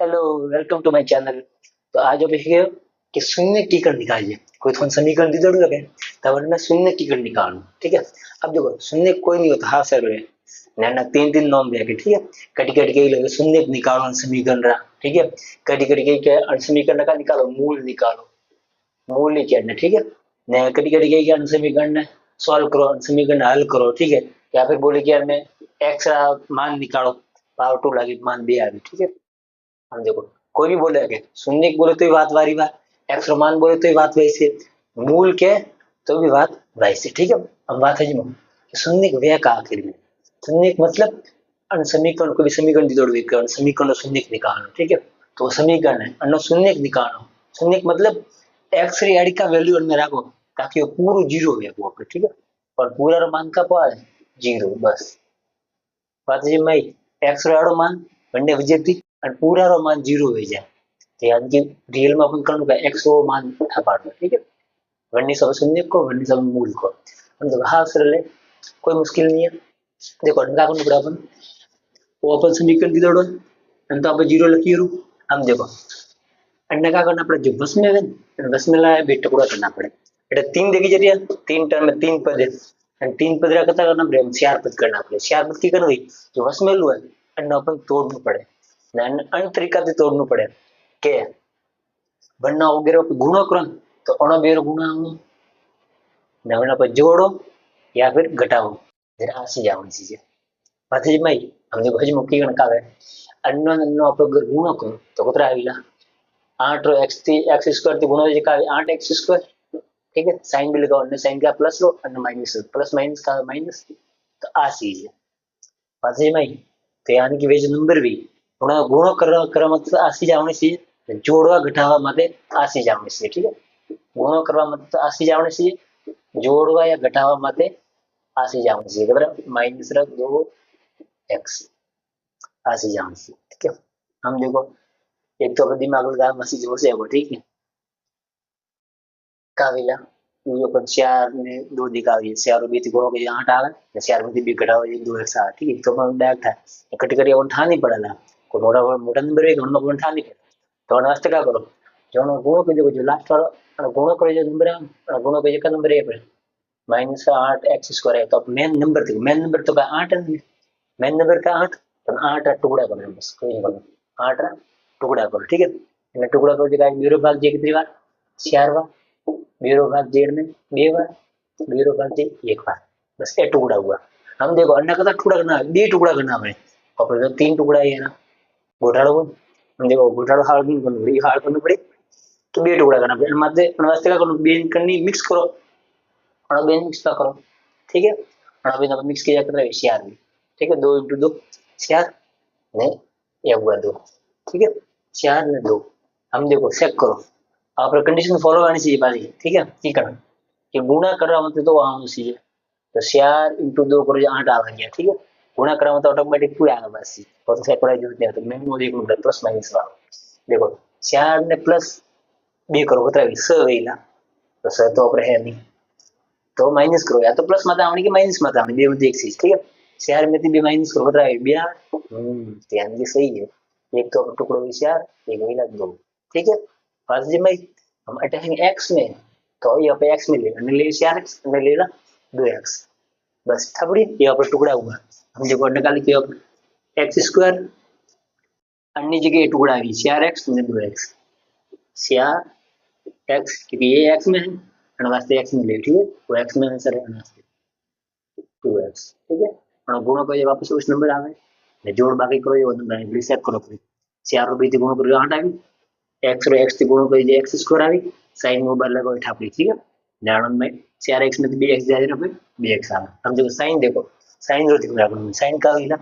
Hello, welcome to my channel. तो आज આપણે શીખીએ કે शून्य टिकट निकालिए। कोई थोड़ा समीकरण दी जरूर है तब हमने शून्य टिकट निकालना। ठीक है, अब देखो शून्य कोई नहीं होता, हाँ सर है ना, तीन तीन नॉम दिया के। ठीक है, कटी कटी के लगे शून्य निकालो समीकरण रहा। ठीक है, कटी कटी के समीकरण का निकालो, मूल निकालो, मूल क्या है। ठीक है, ने कटी कटी के समीकरण ने सॉल्व करो, समीकरण हल करो। ठीक है, या फिर बोले कि यार मैं एक्स मान निकालो, पावर टू लगी मान बी आ गई। ठीक है, हम देखो कोई भी बोले के शून्य बोले तो ही बात वारी बात, एक्स मान बोले तो ही बात वैसे, मूल के तो भी बात वैसे। ठीक है, अब बात है जी शून्य वे का आखिर में शून्य मतलब अन समीकरण को भी समीकरण दी दौड़ विकरण समीकरण शून्य निकालना। ठीक है, तो वो समीकरण है अन्न शून्य निकालना। शून्य मतलब एक्स री एडी का वैल्यू में रखो ताकि वो पूरा जीरो है वो। ठीक है, और पूरा मान का पाए जीरो बस। बात है जी मैं एक्स रो मान બંને વિજેતી અને પૂરાનો मान जीरो हो जाए तो यानी कि रियल में अपन करने का एक्स वो मान था पाड़ना। ठीक है, वन्य सब शून्य को वन्य सब मूल को हम तो हाँ सर ले, कोई मुश्किल नहीं है। देखो अनका अपन पड़ा अपन वो अपन समीकरण दी दौड़ो અને તો આપણે जीरो લખી રહ્યું। આમ देखो अन्य का करना पड़े जो बस में है बस में लाए बे टुकड़ा करना पड़े એટલે तीन देखी जरिए तीन टर्म में तीन पद है અને तीन पद करता करना पड़े चार पद करना पड़े। चार पद की करवी जो बस में है અને अपन तोड़ना पड़े अन्य तरीका से तोड़ना पड़े के बनना वगैरह पे गुणो करो तो अणो बेरो गुणा नवना पर जोड़ो या फिर घटाओ फिर आसी जावनी चीज है। बात है भाई हमने भज मुक्की गणका है अन्नो अन्नो आप अगर गुणो करो तो कितना आविला 8 रो x थी x स्क्वायर थी गुणो जे का 8 x स्क्वायर। ठीक है, साइन भी लगाओ, अन्य साइन का प्लस लो अन्य माइनस लो, प्लस माइनस का माइनस तो आ चीज है। बात है भाई तो यानी कि वेज नंबर भी गुणो કરવા મતલબ આસી જાવણી છે, જોડવા ઘટાડવા માટે આસી જાવણી છે। ठीक है, गुणो કરવા મતલબ આસી જાવણી છે, जोड़वा या घटावा माते आसी जावनी चाहिए बराबर माइनस रख दो एक्स आसी जावनी चाहिए। ठीक है, हम देखो एक तो अपने दिमाग लगा मसी जो से वो। ठीक है, काविला ये अपन चार ने दो दिखावी चार बी थी गुणो के 8 आवे ने चार में बी घटावा ये 2 एक्स आवे। ठीक है, तो अपन डायरेक्ट था इकट्ठी करी अपन ठा नहीं पड़ेला को मोटा मोटा नंबर है गुणो अपन ठा नहीं पड़े तो अन वास्ते क्या करो जो गुणो के जो लास्ट वाला गुणो करे जो नंबर है गुणो के का नंबर है माइनस 8 एक्स स्क्वायर है तो मेन नंबर थी मेन नंबर तो का 8 है मेन नंबर का 8 तो 8 टुकड़ा करो बस कोई नहीं करो 8 टुकड़ा करो। ठीक है, એટલે ટુકડા કરો જે કાંઈ બેરો ભાગ જે કેટલી વાર 4 વાર બેરો भाग जेड में 2 बार बेरो भाग जे 1 बार बस ये टुकड़ा हुआ। हम देखो अन्य का टुकड़ा करना है 2 टुकड़ा करना है और तो 3 टुकड़ा है ना घोटाड़ो बोल हम देखो घोटाड़ो हार्ड नहीं करना पड़ेगी हार्ड करना पड़े तो 2 टुकड़ा करना पड़े माते वास्ते क्या करो बेन करनी मिक्स करो और बेन मिक्स का करो। ठीक है, और अभी तो मिक्स किया करता है चार में। ठीक है, 2 इंटू 2 चार ने एक हुआ 2। ठीक है, 4 ने 2 हम देखो चेक करो आप कंडीशन फॉलो करनी चाहिए पाजी। ठीक है, की करना कि गुणा करवा मतलब तो आना चाहिए तो 4 इंटू 2 करो जो 8 आ गया। ठीक है, गुणा करवा मतलब ऑटोमेटिक पूरा आ बस और तो सेट पड़ा जरूरत नहीं तो मैं वो देखो प्लस माइनस वाला देखो 4 ने प्लस 2 करो बताइए 6 वेला तो 6 तो આપણે है नहीं तो माइनस करो या तो प्लस मत आवनी कि माइनस मत आवनी बे मध्ये एक चीज। ठीक है, चार में थी बे माइनस करो बता बे ध्यान भी सही है एक तो टुकड़ो भी चार एक मिला 2। ठीक है, पास जी मैं हम अटैकिंग एक्स में तो ये पे एक्स में ले અને ले 4x અને लेला 2x बस थबड़ी ये पर टुकड़ा हुआ हम जो निकाली के एक्स स्क्वायर अन्य जगह टुकड़ा आ गई 4x અને 2x 4x क्योंकि ये x में है અને वास्ते x में ले। ठीक है, तो x में आंसर है वास्ते 2x। ठीक है, और गुणो को ये वापस उस नंबर आवे ने जोड़ बाकी करो ये नंबर है चेक करो फिर 4 रो 2 થી ગુણો કર્યો 8 આવી x रो x થી ગુણો કરી જે x स्क्वायर આવી sin में ऊपर लगाओ ठापड़ी। ठीक है, जाणन में 4x में 2x जाए ना फिर 2x आवे हम देखो sin देखो sin रो दिख रहा sin का आवेला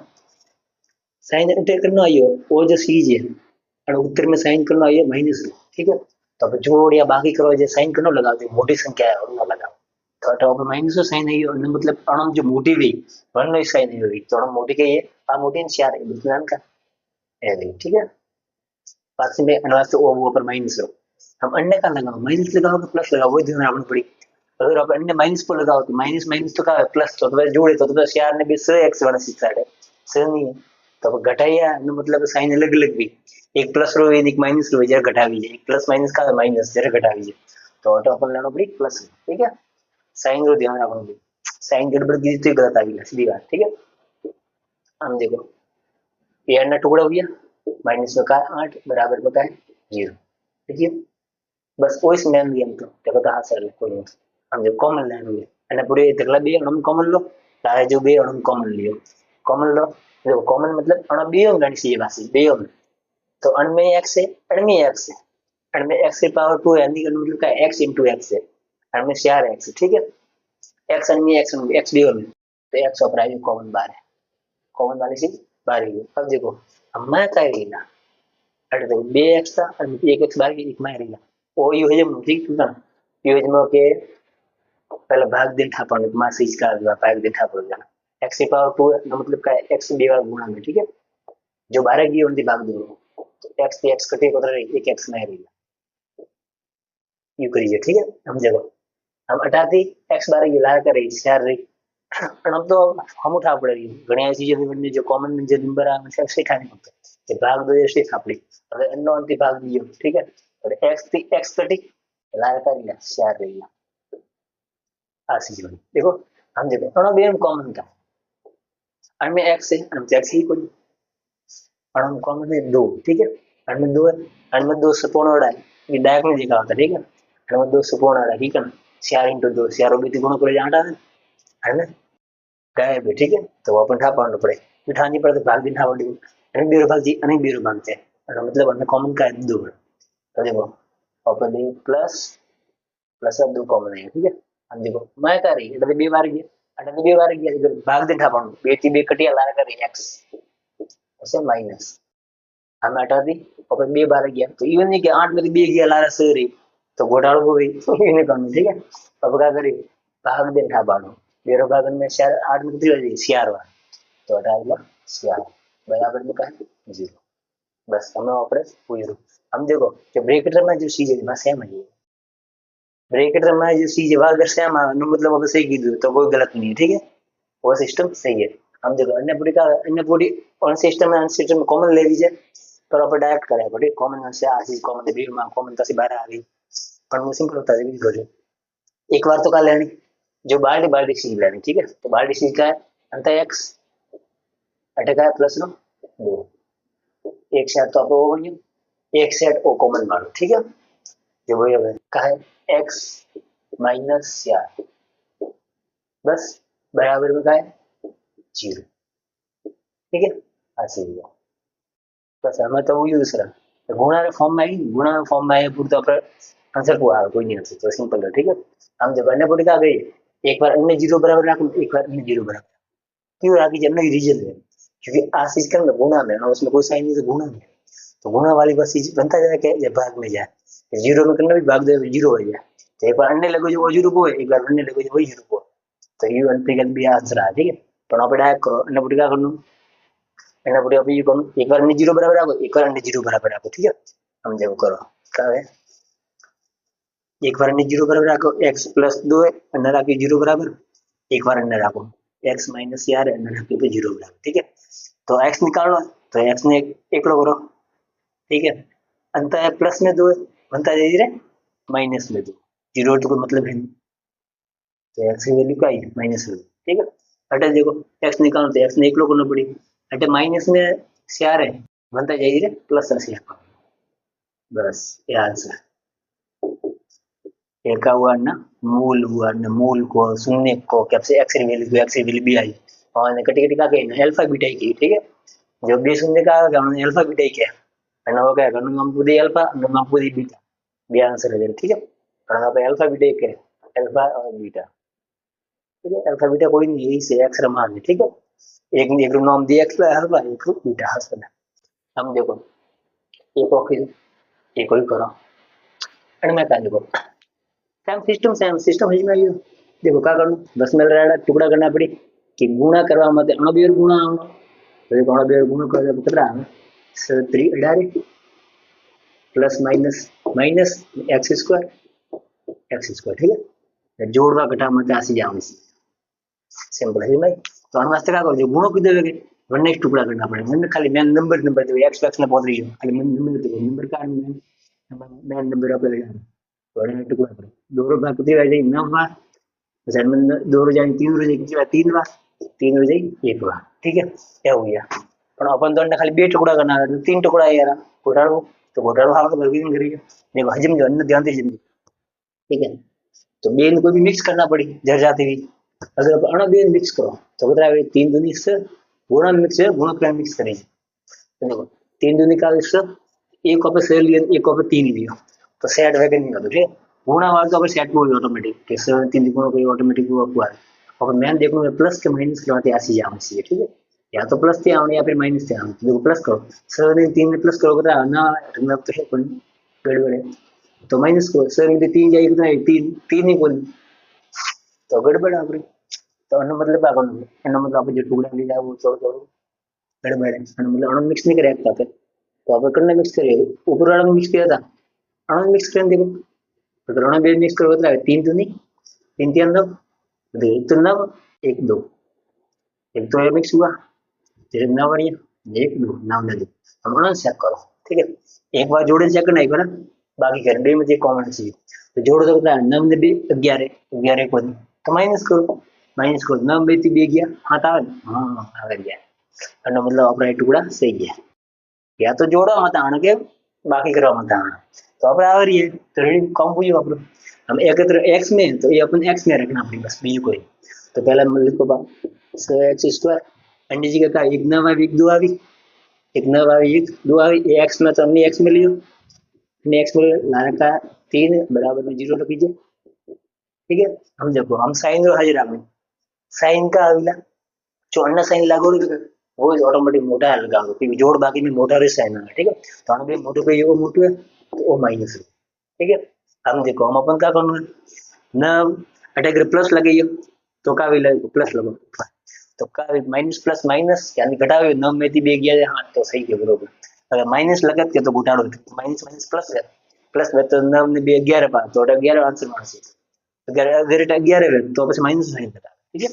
sin एंटर करना आयो वो जो सीरीज है और उत्तर में साइन करना आइए माइनस रो। ठीक है, तो अब जोड़ या बाकी करो जो साइन करनो लगाते मोटी संख्या है और ना लगाओ तो अब माइनस साइन है और मतलब अणम जो मोटी हुई वन नो साइन है हुई तो मोटी के ये आ मोटी ने चार है बिल्कुल का है नहीं। ठीक है, पास में अनवास तो वो पर माइनस रो हम अन्य का लगाओ माइनस लगाओ तो प्लस लगाओ वो ध्यान रखना पड़ी अगर आप अन्य माइनस को लगाओ तो माइनस माइनस तो का प्लस तो जोड़े तो 4 ने भी 6x वाला सीखा है 6 नहीं है तो घटाया मतलब साइन अलग अलग भी एक प्लस रो एक माइनस रो जरा घटावी जाए एक प्लस माइनस का माइनस जरा घटावी जाए तो ऑटो अपन लेना पड़ी प्लस ठीक है साइन रो ध्यान रखना साइन गड़बड़ की तो गलत आ गई सीधी बात ठीक है हम देखो ये ना टुकड़ा हो गया माइनस में का 8 बराबर में का है 0 ठीक है बस वो इस मैन नियम तो देखो तो हाथ से कोई हम जो कॉमन लाइन हुई અને પૂરે તકલા બે અણમ કોમન લો તારે જો બે અણમ કોમન લ્યો કોમન લો देखो कॉमन मतलब अण बे गणी सी बासी बे तो अण में x है अण में x है अण में x की पावर 2 है यानी कि मतलब का x * x है अण में 4x ठीक है x अण में x बे में तो x ऊपर आई कॉमन बार है कॉमन वाली सी बार है अब देखो हम में क्या रहेगा अरे तो 2x था और 1x बार की एक में रहेगा ओ यू है जो ठीक था यू है जो के पहले भाग दिन ठापण में सीज का भाग दिन ठापण जाना x की पावर 2 है मतलब का x बे बार गुणा में ठीक है जो 12 की उनकी भाग दो तो x से x कटे को रही एक x में रहेगा यू करिए ठीक है हम जगह हम 18 x 12 ये ला कर रही 4 रही પણ આમ તો हम उठा पड़े रही घणी चीजें बनने जो कॉमन जो नंबर आ मतलब से ठाने पड़ता है भाग दो ये से आपड़ी હવે એનો અંતિ ભાગ દીયો ठीक है और x થી x कटी ला कर लिया 4 रही आ चीज बनी देखो हम देखो दोनों बे कॉमन था अनमें x है हम x ही कोई अणु कॉमन है 2 ठीक है अणु 2 है अणु 2 सपूर्ण है ये डायरेक्टली लिखा होता है ठीक है अणु 2 सपूर्ण है ठीक है 4 * 2 4 बीती गुणा करे 8 है ना गायब है ठीक है तो अपन ठापण पड़े ठानी पड़े तो भाग दिन ठापण दी अने बेरो भाग जी अने बेरो भाग है मतलब अने कॉमन का 2 तो देखो अपन दे प्लस प्लस 2 कॉमन है ठीक है हम देखो मैं कर रही એટલે બે વાર ગયા એટલે બે વાર ગયા ભાગ दिन ठापण 2 થી 2 कटिया ला कर x ऐसे माइनस हम हटा दी और फिर बे बार गया तो इवन नहीं कि 8 में 2 गया लारा से रही तो घोटाड़ो हो गई तो इन्हें करना ठीक है अब क्या करी भाग दे ठाबानो बेरो भाग में 4 8 में कितनी बची 4 बार तो हटा दिया 4 बराबर में का 0 बस हमें ऑपरेट पूरी हम देखो कि ब्रैकेट में जो चीज है सेम है ब्रैकेट में जो चीज है अगर सेम है मतलब अब सही कीधु तो कोई गलत नहीं है ठीक है वो सिस्टम सही है हम देखो अन्य पूरी ऑन सिस्टम में सिस्टम कॉमन ले लीजिए पर आप डायरेक्ट करें बड़ी कॉमन से आ चीज कॉमन बी में कॉमन तो बाहर आ गई पर वो सिंपल होता है करो एक बार तो का लेनी जो बाल्टी चीज लेनी ठीक है तो बाल्टी चीज का है अंत x अटका है प्लस नो 2 एक सेट तो आप वो बनियो एक सेट ओ कॉमन मारो ठीक है जो वही है का है x - 4 बस बराबर में का है 0 ठीक है ऐसे ही बस हमें तो वो यूज रहा गुणा फॉर्म में आई गुणा फॉर्म में आए पूरा पर आंसर को आ कोई नहीं आंसर तो सिंपल है ठीक है हम जब अन्य पढ़ी आ गई एक बार अन्य 0 बराबर रखो एक बार अन्य 0 बराबर क्यों राखी जब नहीं रीजन है क्योंकि आ चीज का गुणा में ना उसमें कोई साइन नहीं तो गुणा में तो गुणा वाली बस चीज बनता जाए कि जब भाग में जाए 0 में करना भी भाग दे 0 हो जाए तो एक बार अन्य लगो जो वो 0 को है एक बार अन्य लगो जो वही 0 को तो ये अंतिम भी आंसर आ ठीक है पर आप डायरेक्ट करो अन्य पढ़ी का करना एना पूरी अभी कौन एक बार अन्य 0 बराबर आको एक बार अन्य 0 बराबर आको ठीक है हम जब करो क्या है एक बार अन्य 0 बराबर आको x + 2 अन्य राखी 0 बराबर एक बार अन्य राखो x - 4 अन्य राखी पे 0 बराबर ठीक है तो x निकालना तो x ने एकलो करो ठीक है अंत है प्लस में 2 बनता है धीरे माइनस में 2 0 तो कोई मतलब है नहीं तो x की वैल्यू क्या है -2 ठीक है अटे देखो x निकालना तो x ने एकलो करना पड़ी अटे माइनस में 4 है बनता जाइए प्लस से बस ये आंसर एक हुआ ना मूल को शून्य को कैसे एक्स वैल्यू भी आई और कटी कटी का कहना अल्फा बीटा की ठीक है जो बे शून्य का आएगा उन्होंने अल्फा बीटा किया અને હવે क्या करना हम पूरी अल्फा हम पूरी बीटा बे आंसर है ठीक है पर यहाँ पे अल्फा बीटा के अल्फा और बीटा ठीक है अल्फा बीटा कोई नहीं यही से एक्स मान है ठीक है एक नाम दिया एक्स अल्फा एक बीटा हंसना हम देखो एक ऑफिस एक कोई करो અને मैं क्या देखो सेम सिस्टम समझ में आई देखो क्या करना बस में टुकड़ा करना पड़ी कि गुणा करवा मते अणबेर गुणा आवनो तो एक अणबेर गुणा करे कितना आवे 18 प्लस माइनस x² ठीक है जोड़वा घटा मते आसी जावे सिंपल है भाई तो अण वास्ते क्या करो जो गुणो कीधो लगे वनने टुकड़ा करना पड़े मैंने खाली मैं नंबर दे एक्स एक्स ने पहुंच रही हूं खाली मैं नंबर का मैं नंबर आप ले वनने टुकड़ा करे दो रो भाग कितनी बार जाई 9 बार जन्म दो रो जाई 3 रो जाई कितनी बार 3 बार 3 रो जाई 1 बार ठीक है क्या हो गया પણ अपन तो खाली બે टुकड़ा करना है 3 टुकड़ा है यार घोटाड़ो तो घोटाड़ो हाल तो वर्गीकरण करिए देखो हजम जो अन्य ध्यान से समझो ठीक है तो बेन को भी मिक्स करना पड़ी जर जाती हुई अगर आप अण बेन मिक्स करो तो बता तीन दूनी से गुणा मिक्स है गुणा मिक्स करेंगे तो देखो तीन दूनी का एक कप शेयर लिया एक कप तीन लिया तो सेट वैगन नहीं होता ठीक है गुणा वाला तो सेट को ऑटोमेटिक के सेवन तीन गुणा को ऑटोमेटिक हुआ और मैंने देखो प्लस के माइनस करवाते ऐसी जाना चाहिए ठीक है या तो प्लस थे आने या फिर माइनस थे आने देखो प्लस करो सेवन तीन में प्लस करो बता ना तो है कोई गड़बड़ है तो माइनस करो सेवन में तीन जाएगी कितना तीन तीन ही कोई तो गड़बड़ आपरी तो एनो मतलब आ कोन एनो मतलब आप जो टुकड़ा ले जाओ छोड़ छोड़ गड़बड़ है एनो मतलब अणु मिक्स नहीं करे एक साथ तो आप करने मिक्स करिए ऊपर वाला मिक्स किया था अणु मिक्स करने देखो तो अणु बे मिक्स करो बता तीन तो नहीं तीन के अंदर एक तो नव एक दो एक तो मिक्स हुआ फिर नव और एक दो नव ने दो हम अणु चेक करो ठीक है एक बार जोड़े चेक करना एक बार बाकी कर बे में कॉमन चाहिए तो जोड़ो तो बता नव ने बे 11 11 को तो माइनस करो माइनस को नव बे थी बे गया हाँ था हाँ आ गया એનો મતલબ આપણે ટુકડા થઈ ગયા या तो जोड़ो मत आने के बाकी करो मत आना तो આપણે आ रही है तो रेडी कम हुई આપણું हम एकत्र x में तो ये अपन x में रखना अपनी बस बीजू कोई तो पहला लिखो बा x स्क्वायर अन्य जगह का एक नवा एक दो आवी एक नवा एक दो आवी ये x में तो हमने x में लियो हमने x में लाने का 3 बराबर में 0 रख दीजिए ठीक है हम देखो हम साइन रो हाजिर आपने साइन का आविला जो अन्य साइन लागू वो ऑटोमेटिक मोटा है लगा क्योंकि जोड़ बाकी में मोटा रे साइन है ठीक है तो हम भी मोटो पे ये वो मोटो है तो वो माइनस है ठीक है हम देखो हम अपन क्या करना है ना अटैक प्लस लगाइए तो का भी लगे प्लस लगो तो का माइनस प्लस माइनस यानी घटावे न में थी बे गया हां तो सही है बरोबर अगर माइनस लगत के तो घटाड़ो माइनस माइनस प्लस है प्लस में तो न में बे 11 पा तो 11 आंसर मानसी अगर अगर 11 है तो बस माइनस साइन बता ठीक है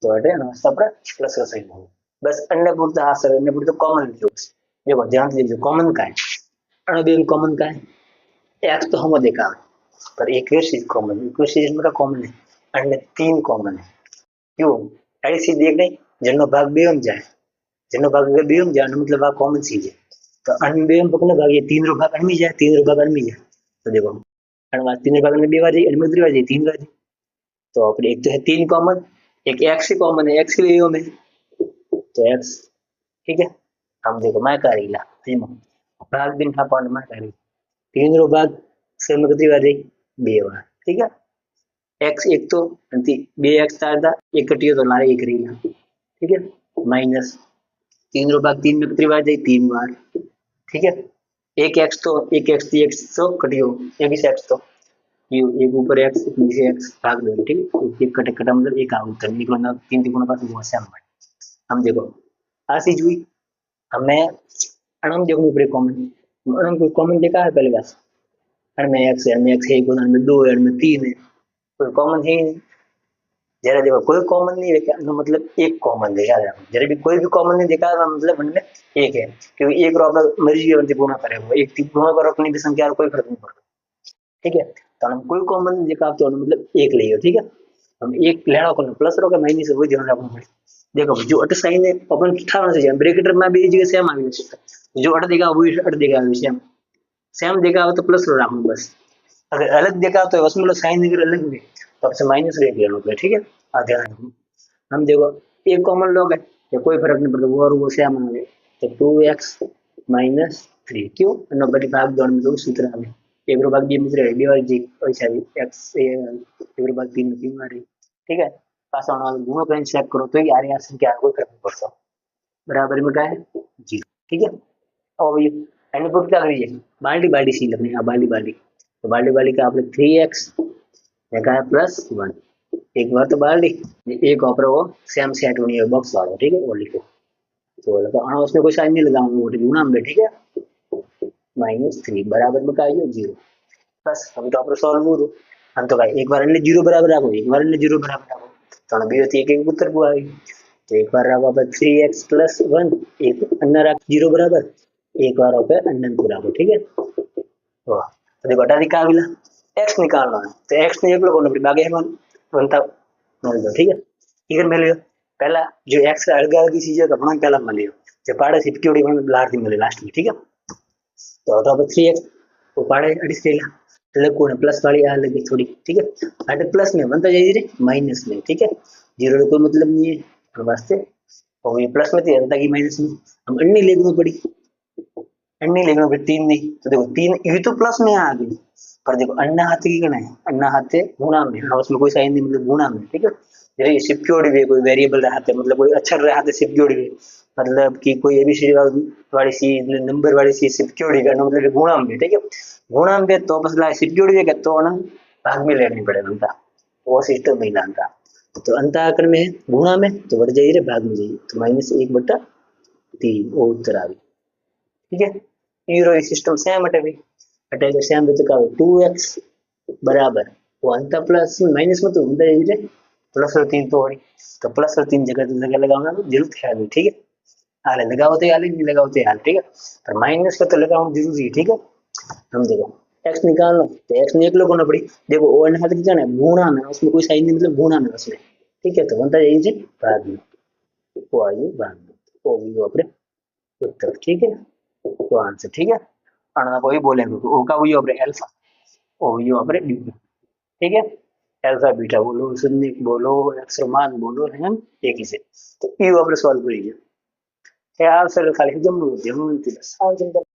तो अटे ना सब प्लस का साइन हो बस अन्य पूर्ता हा सर अन्य पूर्ता कॉमन जोक्स देखो ध्यान से देखो कॉमन का है अणु बेन कॉमन का है एक्स तो हम देखा पर एक चीज कॉमन एक चीज में का कॉमन है अन्य तीन कॉमन है क्यों ऐसी देख नहीं जनो भाग बेम जाए जनो भाग अगर बेम जाए मतलब आ कॉमन चीज है तो अन्य बेम पकने भाग ये तीन रो भाग अनमी जाए तीन रो भाग अनमी जाए तो देखो अणु तीन रो भाग में बे बार जाए अनमी तीन बार जाए तीन बार तो अपने एक तो है तीन कॉमन एक एक्स कॉमन है एक्स के में तो एक्स ठीक है हम देखो मैं करीला भाग दिन था पॉइंट में करी तीन रो भाग से में कितनी बार बे बार ठीक है एक्स एक तो बे एक्स था एक कटियो तो लारे एक रीला ठीक है माइनस तीन रो भाग तीन में कितनी बार जाई तीन बार ठीक है एक एक्स तो कटियो एक ही एक्स तो ये एक ऊपर एक्स एक नीचे एक्स भाग दो ठीक है एक कटे कटा मतलब एक आउट निकलो ना तीन तिकोना पास बहुत से हम देखो आ चीज हुई हमें अणम देखो ऊपर कॉमन अणम कोई कॉमन देखा है पहले बस अण में एक्स है गुणा में दो है में तीन है कोई कॉमन है नहीं जरा देखो कोई कॉमन नहीं देखा तो मतलब एक कॉमन देखा जरा भी कोई भी कॉमन नहीं देखा मतलब उनमें एक है क्योंकि एक रो अपना मर्जी है गुणा करे वो एक गुणा करो अपनी भी संख्या कोई फर्क नहीं पड़ता ठीक है तो हम कोई कॉमन नहीं देखा तो मतलब एक ले ठीक है हम एक लेना को प्लस रो के माइनस वो ध्यान रखना पड़े देखो जो अट साइन है अपन ठिठावन से ब्रैकेट में भी जगह सेम આવી છે जो अट देगा वो अट देगा सेम सेम देगा तो प्लस रो रखना बस अगर अलग देखा तो उसमें मतलब साइन अगर अलग है तो आपसे माइनस ले लेना पड़ेगा ठीक है आ ध्यान रखो हम देखो एक कॉमन लॉग है तो कोई फर्क नहीं पड़ता वो और वो सेम आ गए तो 2x माइनस 3 क्यों नंबर भाग दोनों में दो सूत्र आ गए एक रो भाग बी मित्र है बी और जी ऐसा है x एक रो भाग 3 में 3 आ रही ठीक है पास आने वाले गुणों का चेक करो तो ये आ रही संख्या कोई फर्क नहीं पड़ता बराबर में क्या है 0 ठीक है और ये एंड पुट क्या करिए बाल्टी बाल्टी सी लगनी है बाल्टी बाल्टी तो बाल्टी बाल्टी का आपने 3x देखा है +1 एक बार तो बाल्टी एक ऑपरा वो सेम सेट होनी है बॉक्स वाला ठीक है वो लिखो तो लगा हाँ उसमें कोई साइन नहीं लगाऊंगा वो गुणा में ठीक है -3 बराबर में क्या है 0 बस हम तो ऑपरा सॉल्व करो हम तो एक बार 0 बराबर रखो एक बार 0 बराबर रखो तो बे एक एक उत्तर को आ गई तो एक बार आप 3x+1 एक अन्ना राख 0 बराबर एक बार आप अनंत को राखो ठीक है वाह तो देखो हटा दी क्या मिला x निकालना है तो x ने एक लोग बाकी है बनता मान लो ठीक है इधर मैं लियो पहला जो x अलग अलग चीज है अपना पहला मान लियो जो पाड़े सिपकी में लार थी मिले लास्ट में ठीक है तो अब 3x वो पाड़े अड़ीस लेला लग प्लस वाली आ लगी थोड़ी ठीक है अटे प्लस में बनता जाइए रे माइनस में ठीक है जीरो का कोई मतलब नहीं है तो वास्ते और ये प्लस में थी अंता की माइनस में हम अन्य लेखनी पड़ी अन्य लेखनी पड़ी तीन नहीं तो देखो तीन ये तो प्लस में आ गई पर देखो अन्ना हाथ की गणना है अन्ना हाथ गुणा में और उसमें कोई साइन नहीं मतलब गुणा में ठीक है जैसे सिक्योर्ड वे कोई वेरिएबल रहा है मतलब कोई अक्षर रहा है सिक्योर्ड वे मतलब कि कोई एबीसीडी वाली सी नंबर वाली सी सिक्योर्ड का मतलब गुणा में ठीक है गुणा में तो बस ला सिक्योर्ड वे तो ना भाग में लेनी पड़े बनता वो सिस्टम नहीं जानता तो अंताकर में गुणा में तो बढ़ जाइए भाग में जाइए तो -1/3 वो उत्तर आ गई ठीक है यूरो सिस्टम सेम हटे भी हटेगा सेम भी तो का 2x बराबर वो अंत प्लस माइनस में तो होता है प्लस और 3 तो तो प्लस और 3 जगह लगाना तो जरूर ख्याल में ठीक है हाल लगाओ तो हाल नहीं लगाओ तो हाल ठीक है पर माइनस का तो लगाना जरूरी है ठीक है हम देखो x निकालना तो x ने एक लोग होना पड़ी देखो ओ हाथ की जाना गुणा में उसमें कोई साइन नहीं मतलब गुणा में उसमें ठीक है तो बनता है भाग में वो आइए भाग में वो भी अपने उत्तर ठीक है तो आंसर ठीक है अणा कोई बोलेंगे तो ओ का वही अपने अल्फा ओ वही अपने बीटा ठीक है अल्फा बीटा बोलो शून्य बोलो अक्षर मान बोलो है एक ही से तो ये अपने सॉल्व करिए आंसर खाली जम होती है